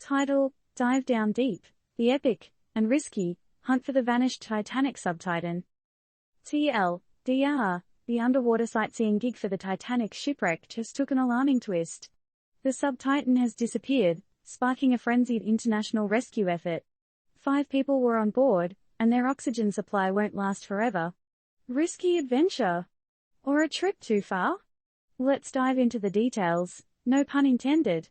Title: Dive Down Deep, the epic and risky hunt for the vanished Titanic subtitan. TLDR, the underwater sightseeing gig for the Titanic shipwreck just took an alarming twist. The subtitan has disappeared, sparking a frenzied international rescue effort. 5 people were on board, and their oxygen supply won't last forever. Risky adventure? Or a trip too far? Let's dive into the details, no pun intended.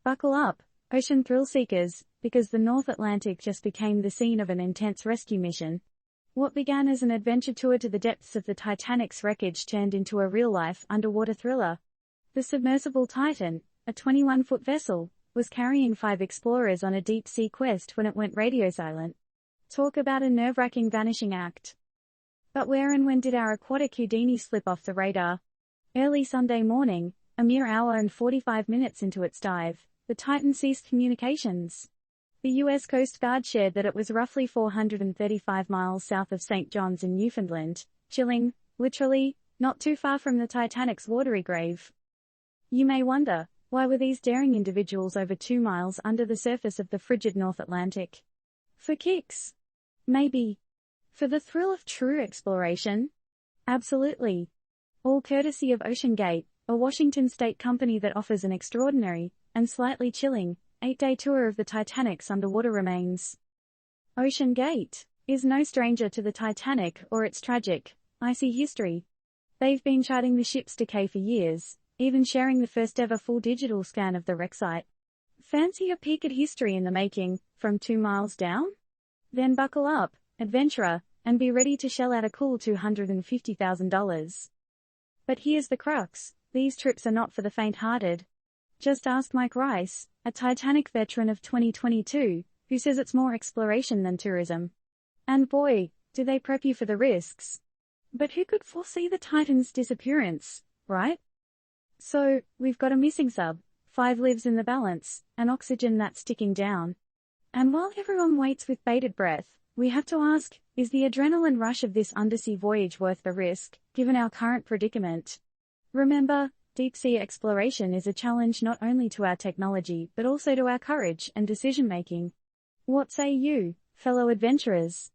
Buckle up, ocean thrill seekers, because the North Atlantic just became the scene of an intense rescue mission. What began as an adventure tour to the depths of the Titanic's wreckage turned into a real-life underwater thriller. The submersible Titan, a 21-foot vessel, was carrying 5 explorers on a deep-sea quest when it went radio silent. Talk about a nerve-wracking vanishing act. But where and when did our aquatic Houdini slip off the radar? Early Sunday morning, a mere hour and 45 minutes into its dive, the Titan ceased communications. The U.S. Coast Guard shared that it was roughly 435 miles south of St. John's in Newfoundland, chilling, literally, not too far from the Titanic's watery grave. You may wonder, why were these daring individuals over 2 miles under the surface of the frigid North Atlantic? For kicks? Maybe. For the thrill of true exploration? Absolutely. All courtesy of OceanGate, a Washington state company that offers an extraordinary, and slightly chilling, 8-day tour of the Titanic's underwater remains. OceanGate is no stranger to the Titanic or its tragic, icy history. They've been charting the ship's decay for years, even sharing the first ever full digital scan of the wreck site. Fancy a peek at history in the making, from 2 miles down? Then buckle up, adventurer, and be ready to shell out a cool $250,000. But here's the crux: these trips are not for the faint-hearted. Just ask Mike Rice, a Titanic veteran of 2022, who says it's more exploration than tourism. And boy, do they prep you for the risks. But who could foresee the Titan's disappearance, right? So, we've got a missing sub, 5 lives in the balance, and oxygen that's ticking down. And while everyone waits with bated breath, we have to ask, is the adrenaline rush of this undersea voyage worth the risk, given our current predicament? Remember, deep-sea exploration is a challenge not only to our technology but also to our courage and decision-making. What say you, fellow adventurers?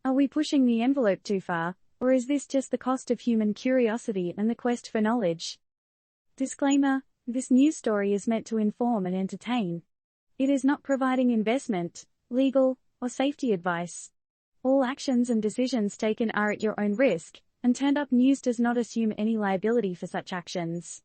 Are we pushing the envelope too far, or is this just the cost of human curiosity and the quest for knowledge? Disclaimer: this news story is meant to inform and entertain. It is not providing investment, legal, or safety advice. All actions and decisions taken are at your own risk, and Turned Up News does not assume any liability for such actions.